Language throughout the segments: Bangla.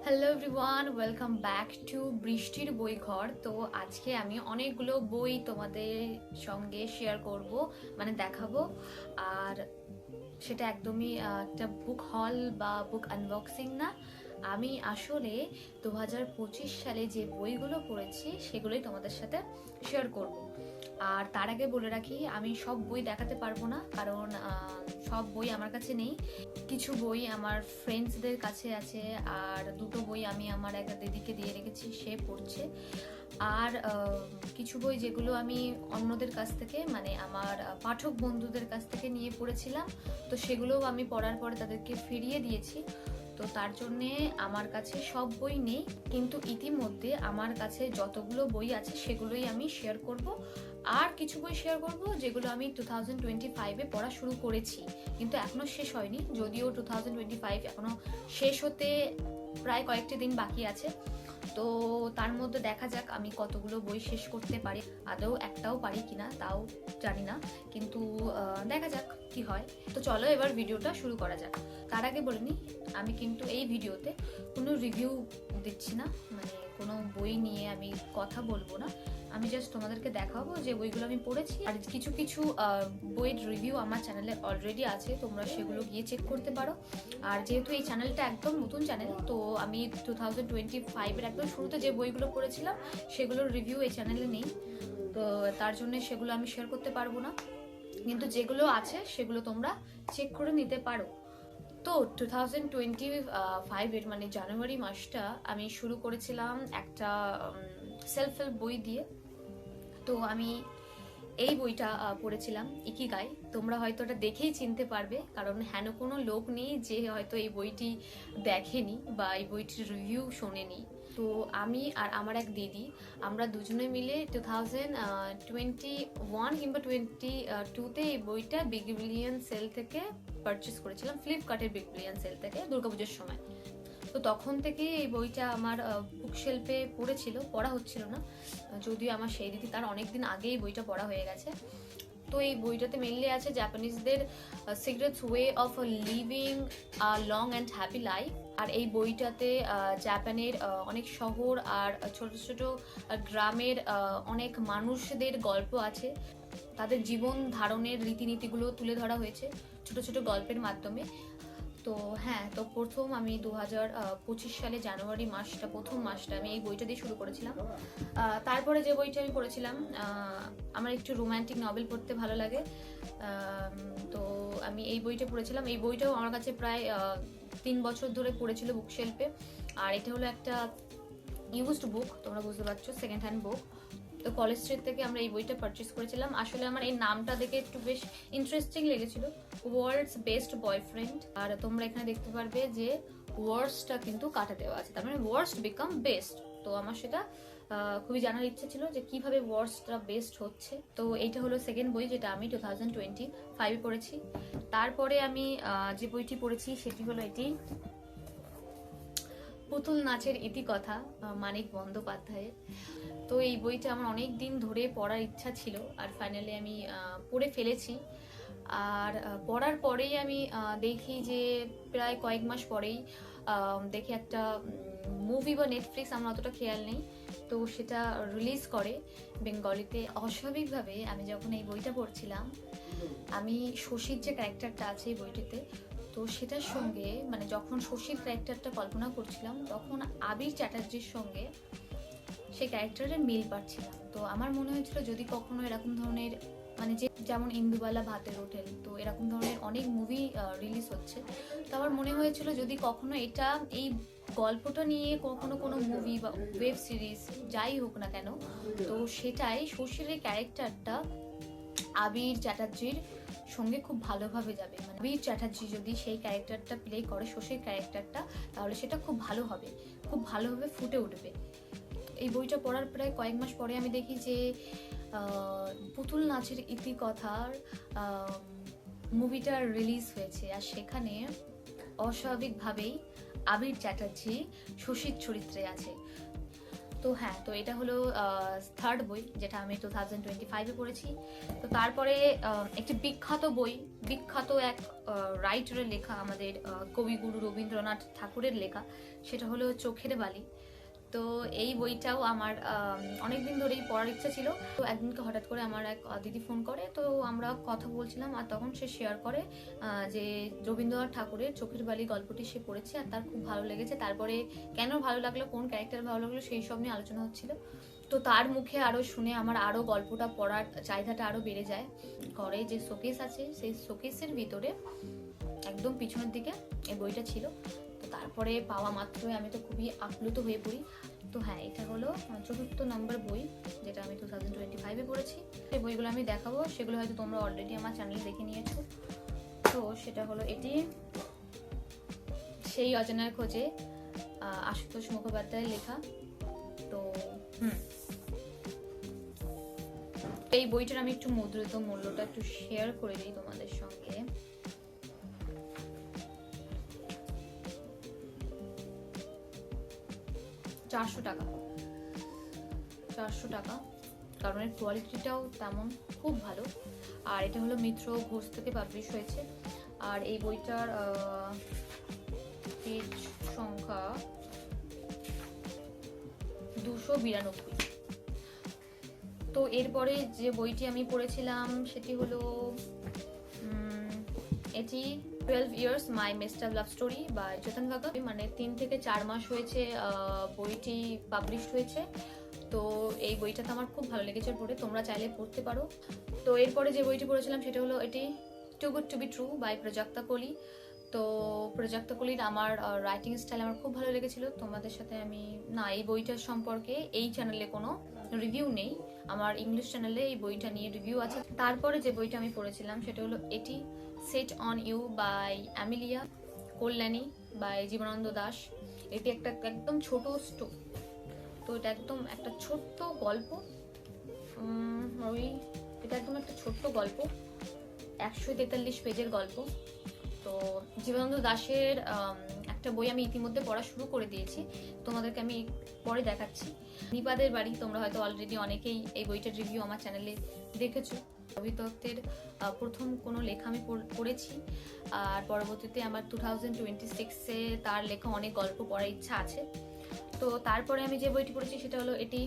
Hello everyone, welcome back to বৃষ্টির বই ঘর। তো আজকে আমি অনেকগুলো বই তোমাদের সঙ্গে শেয়ার করব, মানে দেখাবো। আর সেটা একদমই একটা বুক হল বা বুক আনবক্সিং না। আমি আসলে 2025 সালে যে বইগুলো পড়েছি সেগুলোই তোমাদের সাথে শেয়ার করব। আর তার আগে বলে রাখি, আমি সব বই দেখাতে পারবো না, কারণ সব বই আমার কাছে নেই। কিছু বই আমার ফ্রেন্ডসদের কাছে আছে, আর দুটো বই আমি আমার একটা দিদিকে দিয়ে রেখেছি, সে পড়ছে। আর কিছু বই যেগুলো আমি অন্যদের কাছ থেকে, মানে আমার পাঠক বন্ধুদের কাছ থেকে নিয়ে পড়েছিলাম, তো সেগুলোও আমি পড়ার পরে তাদেরকে ফিরিয়ে দিয়েছি। তো তার জন্যে আমার কাছে সব বই নেই, কিন্তু ইতিমধ্যে আমার কাছে যতগুলো বই আছে সেগুলোই আমি শেয়ার করব। আর কিছু বই শেয়ার করব যেগুলো আমি 2025-এ পড়া শুরু করেছি, কিন্তু এখনো শেষ হয়নি। যদিও 2025 এখনো শেষ হতে প্রায় কয়েকটি দিন বাকি আছে, তো তার মধ্যে দেখা যাক আমি কতগুলো বই শেষ করতে পারি। আদৌ একটাও পারি কিনা তাও জানি না, কিন্তু দেখা যাক কি হয়। তো চলো এবার ভিডিওটা শুরু করা যাক। তার আগে বলে নিই, আমি কিন্তু এই ভিডিওতে কোনো রিভিউ দিচ্ছি না, মানে কোনো বই নিয়ে আমি কথা বলবো না। আমি জাস্ট তোমাদেরকে দেখাবো যে বইগুলো আমি পড়েছি। আর কিছু কিছু বইয়ের রিভিউ আমার চ্যানেলে অলরেডি আছে, তোমরা সেগুলো গিয়ে চেক করতে পারো। আর যেহেতু এই চ্যানেলটা একদম নতুন চ্যানেল, তো আমি 2025-এর একদম শুরুতে যে বইগুলো পড়েছিলাম সেগুলোর রিভিউ এই চ্যানেলে নেই, তো তার জন্য সেগুলো আমি শেয়ার করতে পারবো না। কিন্তু যেগুলো আছে সেগুলো তোমরা চেক করে নিতে পারো। তো 2025-এর মানে জানুয়ারি মাসটা আমি শুরু করেছিলাম একটা সেলফ হেল্প বই দিয়ে। তো আমি এই বইটা পড়েছিলাম, ইকিগাই। তোমরা হয়তো এটা দেখেই চিনতে পারবে, কারণ হেন কোনো লোক নেই যে হয়তো এই বইটি দেখেনি বা এই বইটির রিভিউ শোনেনি। তো আমি আর আমার এক দিদি, আমরা দুজনে মিলে 2021 কিংবা 22-তে এই বইটা বিগ বিলিয়ন সেল থেকে পারচেস করেছিলাম, ফ্লিপকার্টের বিগ বিলিয়ন সেল থেকে, দুর্গাপুজোর সময়। তো তখন থেকে এই বইটা আমার বুক শেলফে পড়া হচ্ছিল না, যদিও আমার সেই দিদি তার অনেকদিন আগেই বইটা পড়া হয়ে গেছে। তো এই বইটাতে মেনলি আছে জাপানিজদের secrets way of living a long and happy life. আর এই বইটাতে জাপানের অনেক শহর আর ছোট ছোট গ্রামের অনেক মানুষদের গল্প আছে, তাদের জীবন ধারণের রীতিনীতিগুলো তুলে ধরা হয়েছে ছোট ছোট গল্পের মাধ্যমে। তো হ্যাঁ, তো প্রথম আমি 2025 সালে জানুয়ারি মাসটা, প্রথম মাসটা আমি এই বইটা দিয়ে শুরু করেছিলাম। তারপরে যে বইটা আমি পড়েছিলাম, আমার একটু রোম্যান্টিক নভেল পড়তে ভালো লাগে, তো আমি এই বইটা পড়েছিলাম। এই বইটাও আমার কাছে প্রায় 3 বছর ধরে পড়েছিল বুক শেলফে। আর এটা হলো একটা ইউজড বুক, তোমরা বুঝতে পারছো, সেকেন্ড হ্যান্ড বুক। তো কলেজ স্ট্রিট থেকে আমরা এই বইটা পারচেস করেছিলাম। আসলে আমার এই নামটা দেখে একটু বেশ ইন্টারেস্টিং লেগেছিল, ওয়ার্ল্ডস বেস্ট বয়ফ্রেন্ড। আর তোমরা এখানে দেখতে পারবে যে ওয়ার্ডসটা কিন্তু কাটা দেওয়া আছে, তার মানে ওয়ার্স্ট বিকাম বেস্ট। তো আমার সেটা খুবই জানার ইচ্ছে ছিল যে কিভাবে ওয়ার্ডসটা বেস্ট হচ্ছে। তো এইটা হলো সেকেন্ড বই যেটা আমি 2025-এ পড়েছি। তারপরে আমি যে বইটি পড়েছি সেটি হলো এটি, পুতুল নাচের ইতিকথা, মানিক বন্দ্যোপাধ্যায়ের। তো এই বইটা আমার অনেক দিন ধরে পড়ার ইচ্ছা ছিল, আর ফাইনালি আমি পড়ে ফেলেছি। আর পড়ার পরেই আমি দেখি যে প্রায় কয়েক মাস পরেই দেখি একটা মুভি বা নেটফ্লিক্স, আমার অতটা খেয়াল নেই, তো সেটা রিলিজ করে বেঙ্গলিতে। অস্বাভাবিকভাবে আমি যখন এই বইটা পড়ছিলাম, আমি শশীর যে ক্যারেক্টারটা আছে এই বইটিতে, তো সেটার সঙ্গে, মানে যখন শশীর ক্যারেক্টারটা কল্পনা করছিলাম তখন আবির চ্যাটার্জির সঙ্গে সেই ক্যারেক্টারের মিল পাচ্ছিলাম। তো আমার মনে হয়েছিল যদি কখনো এরকম ধরনের, মানে যেমন ইন্দুবালা ভাতের হোটেল, তো এরকম ধরনের অনেক মুভি রিলিজ হচ্ছে, তো আমার মনে হয়েছিল যদি কখনো এটা, এই গল্পটা নিয়ে কখনো কোনো মুভি বা ওয়েব সিরিজ যাই হোক না কেন, তো সেটাই শশীর এই ক্যারেক্টারটা আবির চ্যাটার্জির সঙ্গে খুব ভালোভাবে যাবে। মানে আবির চ্যাটার্জি যদি সেই ক্যারেক্টারটা প্লে করে শশীর ক্যারেক্টারটা, তাহলে সেটা খুব ভালো হবে, খুব ভালোভাবে ফুটে উঠবে। এই বইটা পড়ার প্রায় কয়েক মাস পরে আমি দেখি যে পুতুল নাচের ইতিকথার মুভিটা রিলিজ হয়েছে, আর সেখানে অস্বাভাবিকভাবেই আবির চ্যাটার্জি শশীর চরিত্রে আছে। তো হ্যাঁ, তো এটা হলো থার্ড বই যেটা আমি 2025-এ পড়েছি। তো তারপরে একটি বিখ্যাত এক রাইটারের লেখা, আমাদের কবিগুরু রবীন্দ্রনাথ ঠাকুরের লেখা, সেটা হলো চোখের বালি। তো এই বইটাও আমার অনেকদিন ধরেই পড়ার ইচ্ছা ছিল। তো একদিনকে হঠাৎ করে আমার এক দিদি ফোন করে, তো আমরা কথা বলছিলাম, আর তখন সে শেয়ার করে যে রবীন্দ্রনাথ ঠাকুরের চোখের বালি গল্পটি সে পড়েছে আর তার খুব ভালো লেগেছে। তারপরে কেন ভালো লাগলো, কোন ক্যারেক্টার ভালো লাগলো, সেই সব নিয়ে আলোচনা হচ্ছিল। তো তার মুখে আরো শুনে আমার আরো গল্পটা পড়ার চাহিদাটা আরো বেড়ে যায়। ঘরে যে শোকেস আছে, সেই শোকেসের ভিতরে একদম পিছনের দিকে এই বইটা ছিল। তো তারপরে পাওয়া মাত্রই আমি তো খুবই আপ্লুত হয়ে পড়ি। তো হ্যাঁ, এটা হলো 4th নম্বর বই যেটা আমি 2025-এ পড়েছি। এই বইগুলো আমি দেখাবো, সেগুলো হয়তো তোমরা অলরেডি আমার চ্যানেলে দেখে নিয়েছো। তো সেটা হলো এটি সেই অজানার খোঁজে, আশুতোষ মুখোপাধ্যায়ের লেখা। তো এই বইটার আমি একটু মুদ্রিত মূল্যটা একটু শেয়ার করে দিই তোমাদের সঙ্গে। $400, কারণ এর কোয়ালিটিটাও তেমন খুব ভালো। আর এটা হলো মিত্র ঘোষ থেকে পাবলিশ হয়েছে। আর এই বইটার পেজ সংখ্যা 292। তো এরপরে যে বইটি আমি পড়েছিলাম সেটি হলো এটি 12 Years My Messed Up Love Story by Chetan Bhagat. মানে 3 থেকে 4 মাস হয়েছে বইটি পাবলিশ হয়েছে। তো এই বইটা তো আমার খুব ভালো লেগেছে পড়ে, তোমরা চাইলে পড়তে পারো। তো এরপরে যে বইটি পড়েছিলাম সেটা হলো এটি too good to be true by Prajakta Koli. তো প্রাজক্তা কোলির আমার রাইটিং স্টাইল আমার খুব ভালো লেগেছিল। তোমাদের সাথে আমি এই বইটার সম্পর্কে এই চ্যানেলে কোনো রিভিউ নেই, আমার ইংলিশ চ্যানেলে এই বইটা নিয়ে রিভিউ আছে। তারপরে যে বইটা আমি পড়েছিলাম সেটা হলো এটি set on you by Amelia Kalyani by Jibanananda Das. এটি একটা একদম ছোট স্টোরি। তো এটা একদম একটা ছোট্ট গল্প, এটা একদম একটা ছোট্ট গল্প, 143 পেজের গল্প। তো জীবনানন্দ দাশের একটা বই আমি ইতিমধ্যে পড়া শুরু করে দিয়েছি, তোমাদেরকে আমি পরে দেখাচ্ছি। নিপাদের বাড়ি, তোমরা হয়তো অলরেডি অনেকেই এই বইটার রিভিউ আমার চ্যানেলে দেখেছো। রবি দত্তের প্রথম কোনো লেখা আমি পড়েছি, আর পরবর্তীতে আমার 2026-এ তার লেখা অনেক গল্প পড়ার ইচ্ছা আছে। তো তারপরে আমি যে বইটি পড়েছি সেটা হলো এটি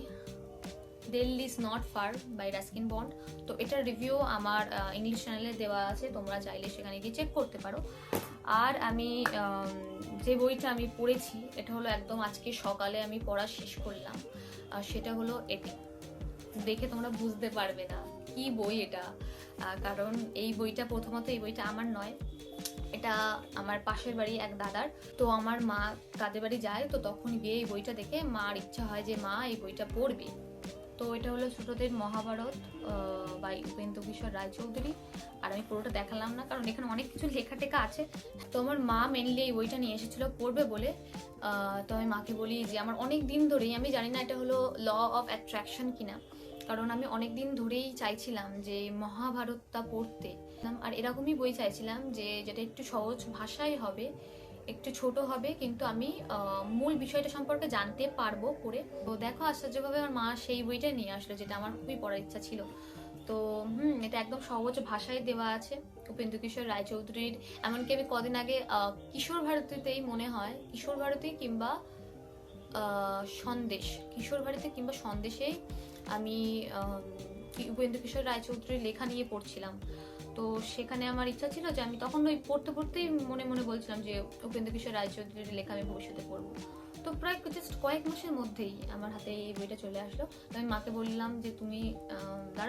Delhi is not far by Ruskin Bond. তো এটার রিভিউ আমার ইংলিশ চ্যানেলে দেওয়া আছে, তোমরা চাইলে সেখানে গিয়ে চেক করতে পারো। আর আমি যে বইটা আমি পড়েছি এটা হলো একদম আজকে সকালে আমি পড়া শেষ করলাম, আর সেটা হলো এটি। দেখে তোমরা বুঝতে পারবে না কি বই এটা, কারণ এই বইটা প্রথমত এই বইটা আমার নয়, এটা আমার পাশের বাড়ি এক দাদার। তো আমার মা তাদের বাড়ি যায়, তো তখন গিয়ে এই বইটা দেখে মার ইচ্ছা হয় যে মা এই বইটা পড়বে। তো এটা হলো ছোটদের মহাভারত বাই উপেন্দ্র কিশোর রায়চৌধুরী। আর আমি পুরোটা দেখালাম না কারণ এখানে অনেক কিছু লেখা টেখা আছে। তো আমার মা মেনলি এই বইটা নিয়ে এসেছিল পড়বে বলে। তো আমি মাকে বলি যে আমার অনেক দিন ধরেই, আমি জানি না এটা হলো ল অফ অ্যাট্রাকশন কিনা, কারণ আমি অনেক দিন ধরেই চাইছিলাম যে মহাভারতটা পড়তে, আর এরকমই বই চাইছিলাম যে যেটা একটু সহজ ভাষায় হবে, একটু ছোট হবে, কিন্তু আমি মূল বিষয়টা সম্পর্কে জানতে পারবো পড়ে। তো দেখো আশ্চর্যভাবে আমার মা সেই বইটা নিয়ে আসলো যেটা আমার খুবই পড়ার ইচ্ছা ছিল। তো এটা একদম সহজ ভাষায় দেওয়া আছে উপেন্দ্র কিশোর রায়চৌধুরীর। এমনকি আমি কদিন আগে কিশোর ভারতীতেই মনে হয় কিশোর ভারতী কিংবা সন্দেশেই আমি উপেন্দ্র কিশোর রায়চৌধুরীর লেখা নিয়ে পড়ছিলাম। তো সেখানে আমার ইচ্ছা ছিল যে আমি তখন ওই পড়তেই মনে মনে বলছিলাম যে উপেন্দ্র কিশোর রায়চৌধুরীর লেখা আমি ভবিষ্যতে পড়বো। তো প্রায় জাস্ট কয়েক মাসের মধ্যেই আমার হাতে এই বইটা চলে আসলো। তো আমি মাকে বললাম যে তুমি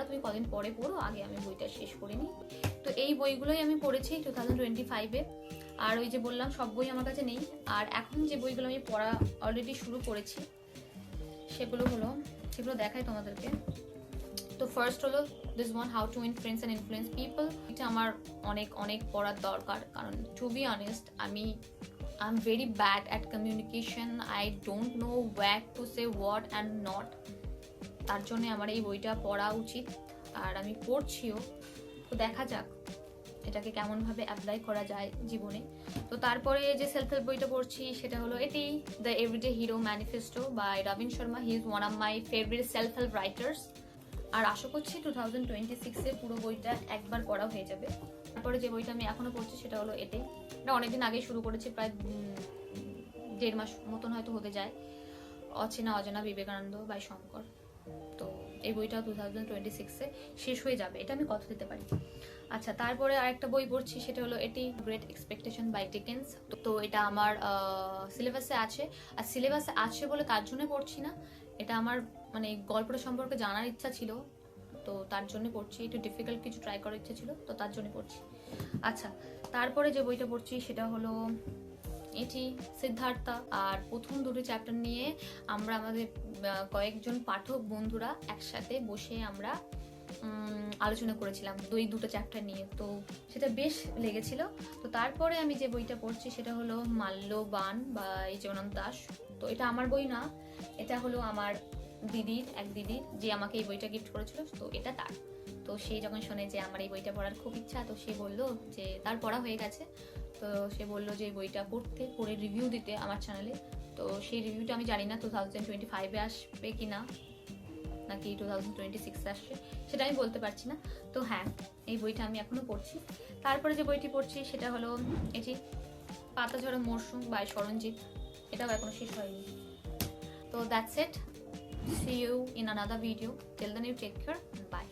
তুমি কদিন পরে পড়ো, আগে আমি বইটা শেষ করে নিই। তো এই বইগুলোই আমি পড়েছি 2025-এ। আর ওই যে বললাম সব বই আমার কাছে নেই, আর এখন যে বইগুলো আমি পড়া অলরেডি শুরু করেছি সেগুলো দেখাই তোমাদেরকে। তো ফার্স্ট হলো this one, how to win friends and influence people. এটা আমার অনেক পড়ার দরকার, কারণ to be honest I am very bad at communication. I don't know what to say what and not. তার জন্য আমার এই বইটা পড়া উচিত, আর আমি পড়ছিও। তো দেখা যাক এটাকে কেমনভাবে অ্যাপ্লাই করা যায় জীবনে। তো তারপরে যে সেলফ হেল্প বইটা পড়ছি সেটা হলো এটি, the everyday hero manifesto by Robin Sharma. He is one of my favourite self help writers. আর আশা করছি 2026-এ পুরো বইটা একবার পড়া হয়ে যাবে। তারপরে যে বইটা আমি এখনো পড়ছি সেটা হলো এটাই, এটা অনেকদিন আগে শুরু করেছি, প্রায় 1.5 মাস মতন হয়তো হতে যায়, অচেনা অজানা বিবেকানন্দ বাই শঙ্কর। তো এই বইটা 2026-এ শেষ হয়ে যাবে, এটা আমি কথা দিতে পারি। আচ্ছা, তারপরে আরেকটা বই পড়ছি সেটা হলো এটি, গ্রেট এক্সপেকটেশন বাই ডিকেন্স। তো এটা আমার সিলেবাসে আছে। আর সিলেবাসে আছে বলে তার জন্য পড়ছি না, এটা আমার মানে গল্পটা সম্পর্কে জানার ইচ্ছা ছিল, তো তার জন্য পড়ছি। একটু ডিফিকাল্ট কিছু ট্রাই করার ইচ্ছা ছিল, তো তার জন্য পড়ছি। আচ্ছা, তারপরে যে বইটা পড়ছি সেটা হলো এটি, সিদ্ধার্থা। আর প্রথম দুটো চ্যাপ্টার নিয়ে আমরা আমাদের কয়েকজন পাঠক বন্ধুরা একসাথে বসে আমরা আলোচনা করেছিলাম দুটো চ্যাপ্টার নিয়ে, তো সেটা বেশ লেগেছিল। তো তারপরে আমি যে বইটা পড়ছি সেটা হলো মাল্যবান বা জনন দাস। তো এটা আমার বই না, এটা হলো আমার এক দিদির, যে আমাকে এই বইটা গিফট করেছিল, তো এটা তার। তো সে যখন শোনে যে আমার এই বইটা পড়ার খুব ইচ্ছা, তো সে বললো যে তার পড়া হয়ে গেছে, তো সে বললো যে এই বইটা পড়ে রিভিউ দিতে আমার চ্যানেলে। তো সেই রিভিউটা আমি জানি না 2025-এ আসবে কি না, নাকি 2026-এ আসছে, সেটা আমি বলতে পারছি না। তো হ্যাঁ, এই বইটা আমি এখনো পড়ছি। তারপরে যে বইটি পড়ছি সেটা হলো এটি, পাতাঝরা মরশুম বাই সরঞ্জিত। এটাও এখনো শেষ হয়নি। তো that's it, see you in another video, till then you take care, by.